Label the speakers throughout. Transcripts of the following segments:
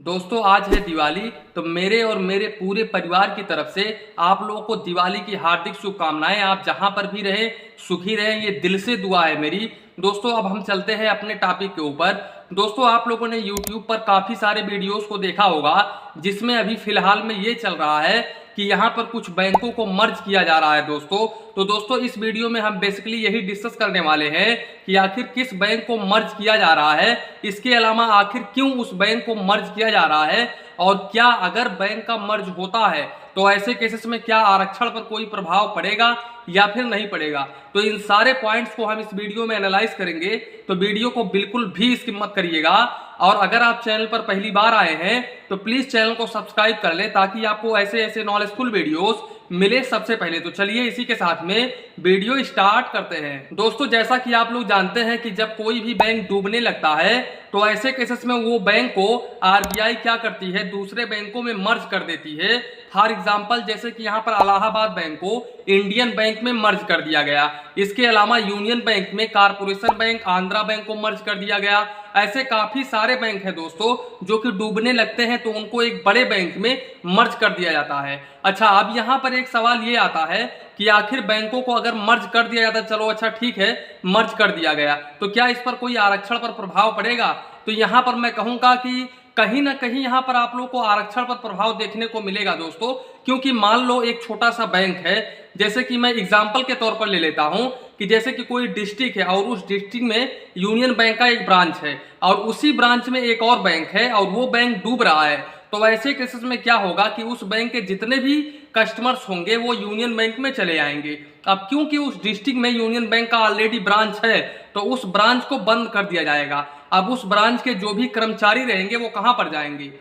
Speaker 1: दोस्तों आज है दिवाली। तो मेरे और मेरे पूरे परिवार की तरफ से आप लोगों को दिवाली की हार्दिक शुभकामनाएं। आप जहां पर भी रहें सुखी रहें, ये दिल से दुआ है मेरी। दोस्तों अब हम चलते हैं अपने टॉपिक के ऊपर। दोस्तों आप लोगों ने YouTube पर काफी सारे वीडियोस को देखा होगा जिसमें अभी फिलहाल में ये चल रहा है कि यहाँ पर कुछ बैंकों को मर्ज किया जा रहा है दोस्तों। तो दोस्तों इस वीडियो में हम बेसिकली यही डिस्कस करने वाले हैं कि आखिर किस बैंक को मर्ज किया जा रहा है, इसके अलावा आखिर क्यों उस बैंक को मर्ज किया जा रहा है, और क्या अगर बैंक का मर्ज होता है तो ऐसे केसेस में क्या आरक्षण पर कोई प्रभाव पड़ेगा या फिर नहीं पड़ेगा। तो इन सारे पॉइंट्स को हम इस वीडियो में एनालाइज करेंगे, तो वीडियो को बिल्कुल भी स्किप मत करिएगा। और अगर आप चैनल पर पहली बार आए हैं तो प्लीज चैनल को सब्सक्राइब कर लें ताकि आपको ऐसे ऐसे नॉलेजफुल वीडियोस मिले सबसे पहले। तो चलिए इसी के साथ में वीडियो स्टार्ट करते हैं। दोस्तों जैसा कि आप लोग जानते हैं कि जब कोई भी बैंक डूबने लगता है तो ऐसे केसेस में वो बैंक को आरबीआई क्या करती है, दूसरे बैंकों में मर्ज कर देती है। फॉर एग्जांपल जैसे कि यहाँ पर इलाहाबाद बैंक को इंडियन बैंक में मर्ज कर दिया गया, इसके अलावा यूनियन बैंक में कारपोरेशन बैंक आंध्रा बैंक को मर्ज कर दिया गया। ऐसे काफी सारे बैंक हैं दोस्तों जो कि डूबने लगते हैं तो उनको एक बड़े बैंक में मर्ज कर दिया जाता है। अच्छा अब यहाँ पर एक सवाल ये आता है कि आखिर बैंकों को अगर मर्ज कर दिया जाता है, चलो अच्छा ठीक है मर्ज कर दिया गया, तो क्या इस पर कोई आरक्षण पर प्रभाव पड़ेगा। तो यहाँ पर मैं कहूंगा कि कहीं ना कहीं यहाँ पर आप लोग को आरक्षण पर प्रभाव देखने को मिलेगा दोस्तों। क्योंकि मान लो एक छोटा सा बैंक है, जैसे कि मैं एग्जांपल के तौर पर ले लेता हूं कि जैसे कि कोई डिस्ट्रिक्ट है और उस डिस्ट्रिक्ट में यूनियन बैंक का एक ब्रांच है और उसी ब्रांच में एक और बैंक है और वो बैंक डूब रहा है। तो ऐसे केसेस में क्या होगा कि उस बैंक के जितने भी कस्टमर्स होंगे वो यूनियन बैंक में चले आएंगे। अब क्योंकि उस डिस्ट्रिक्ट में यूनियन बैंक का ऑलरेडी ब्रांच है तो उस ब्रांच को बंद कर दिया जाएगा। अब उस ब्रांच के जो भी कर्मचारी रहेंगे वो कहां पर जाएंगे,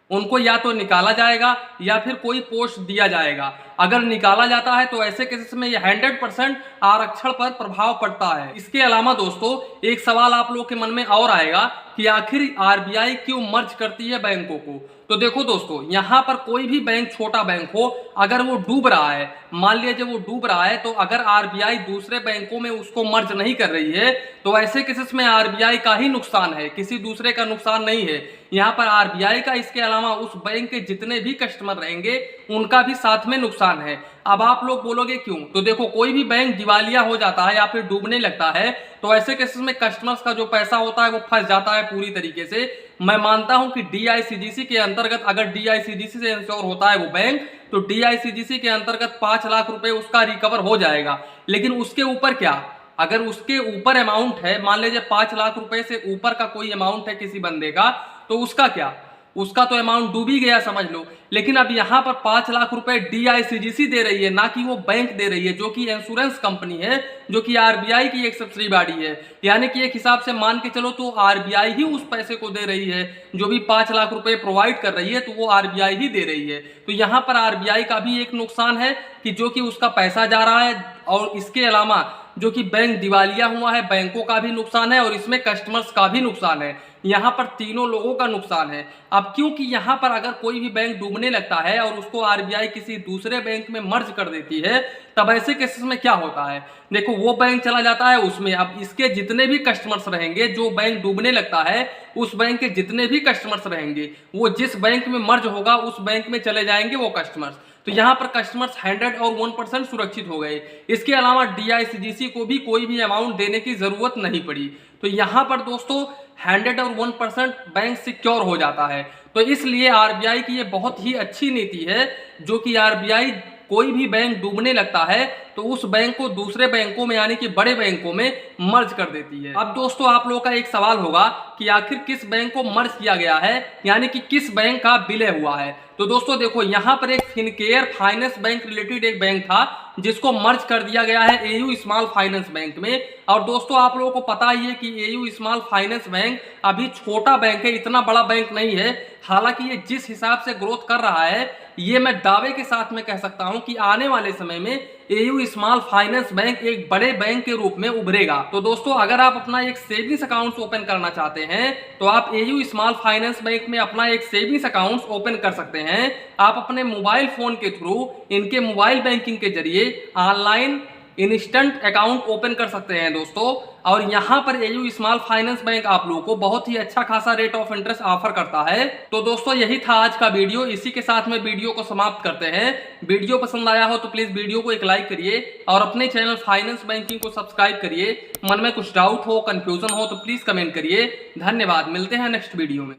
Speaker 1: उनको या तो निकाला जाएगा या फिर कोई पोस्ट दिया जाएगा। अगर निकाला जाता है तो ऐसे केसेस में ये 100% आरक्षण पर प्रभाव पड़ता है। इसके अलावा दोस्तों एक सवाल आप लोगों के मन में और आएगा कि आखिर आरबीआई क्यों मर्ज करती है बैंकों को। तो देखो दोस्तों यहाँ पर कोई भी बैंक छोटा बैंक हो अगर वो डूब रहा है, मान लीजिए वो डूब रहा है, तो अगर आरबीआई दूसरे बैंकों में उसको मर्ज नहीं कर रही है तो ऐसे केसेस में आरबीआई का ही नुकसान है, किसी दूसरे का नुकसान नहीं है। यहाँ पर आरबीआई का, इसके अलावा उस बैंक के जितने भी कस्टमर रहेंगे उनका भी साथ में नुकसान है। अब आप लोग बोलोगे क्यों, तो देखो कोई भी बैंक दिवालिया हो जाता है या फिर डूबने लगता है तो ऐसे केसेस में कस्टमर्स का जो पैसा होता है वो फंस जाता है पूरी तरीके से। मैं मानता हूं कि डीआईसीजीसी के अंतर्गत, अगर डीआईसीजीसी से इंश्योर होता है वो बैंक, तो डीआईसीजीसी के अंतर्गत 5 लाख रुपए उसका रिकवर हो जाएगा। लेकिन उसके ऊपर क्या, अगर उसके ऊपर अमाउंट है, मान लीजिए 5 लाख रुपए से ऊपर का कोई अमाउंट है किसी बंदे का, तो उसका क्या, उसका तो अमाउंट डूब ही गया समझ लो। लेकिन अब यहाँ पर 5 लाख रुपए डीआईसीजीसी दे रही है, ना कि वो बैंक दे रही है, जो कि इंश्योरेंस कंपनी है, जो कि आरबीआई की एक सब्सिडी बॉडी है। यानी कि एक हिसाब से मान के चलो तो आरबीआई ही उस पैसे को दे रही है, जो भी 5 लाख रुपए प्रोवाइड कर रही है तो वो आरबीआई ही दे रही है। तो यहाँ पर आरबीआई का भी एक नुकसान है कि जो कि उसका पैसा जा रहा है, और इसके अलावा जो कि बैंक दिवालिया हुआ है, बैंकों का भी नुकसान है और इसमें कस्टमर्स का भी नुकसान है। यहाँ पर तीनों लोगों का नुकसान है। अब क्योंकि यहाँ पर अगर कोई भी बैंक डूबने लगता है और उसको आरबीआई किसी दूसरे बैंक में मर्ज कर देती है, तब ऐसे केसेस में क्या होता है, देखो वो बैंक चला जाता है उसमें, अब इसके जितने भी कस्टमर्स रहेंगे, जो बैंक डूबने लगता है उस बैंक के जितने भी कस्टमर्स रहेंगे वो जिस बैंक में मर्ज होगा उस बैंक में चले जाएंगे वो कस्टमर्स। तो यहाँ पर कस्टमर्स 101% सुरक्षित हो गए। इसके अलावा डीआईसीजीसी को भी कोई भी अमाउंट देने की जरूरत नहीं पड़ी। तो यहाँ पर दोस्तों 101% बैंक सिक्योर हो जाता है। तो इसलिए आरबीआई की ये बहुत ही अच्छी नीति है, जो कि आरबीआई कोई भी बैंक डूबने लगता है तो उस बैंक को दूसरे बैंकों में यानी कि बड़े बैंकों में मर्ज कर देती है। अब दोस्तों आप लोगों का एक सवाल होगा कि आखिर किस बैंक को मर्ज किया गया है, यानी कि किस बैंक का विलय हुआ है। तो दोस्तों देखो यहाँ पर एक फिनकेयर फाइनेंस बैंक रिलेटेड एक बैंक था जिसको मर्ज कर दिया गया है एयू स्मॉल फाइनेंस बैंक में। और दोस्तों आप लोगों को पता ही है कि एयू स्मॉल फाइनेंस बैंक अभी छोटा बैंक है, इतना बड़ा बैंक नहीं है। हालांकि ये जिस हिसाब से ग्रोथ कर रहा है, ये मैं दावे के साथ में कह सकता हूं कि आने वाले समय में एयू स्मॉल फाइनेंस बैंक एक बड़े बैंक के रूप में उभरेगा। तो दोस्तों अगर आप अपना एक सेविंग्स अकाउंट ओपन करना चाहते हैं तो आप एयू स्मॉल फाइनेंस बैंक में अपना एक सेविंग्स अकाउंट ओपन कर सकते हैं। आप अपने मोबाइल फोन के थ्रू इनके मोबाइल बैंकिंग के जरिए ऑनलाइन इंस्टेंट अकाउंट ओपन कर सकते हैं दोस्तों। और यहाँ पर एयू स्मॉल फाइनेंस बैंक आप लोगों को बहुत ही अच्छा खासा रेट ऑफ इंटरेस्ट ऑफर करता है। तो दोस्तों यही था आज का वीडियो, इसी के साथ में वीडियो को समाप्त करते हैं। वीडियो पसंद आया हो तो प्लीज वीडियो को एक लाइक करिए और अपने चैनल फाइनेंस बैंकिंग को सब्सक्राइब करिए। मन में कुछ डाउट हो, कंफ्यूजन हो तो प्लीज कमेंट करिए। धन्यवाद, मिलते हैं नेक्स्ट वीडियो में।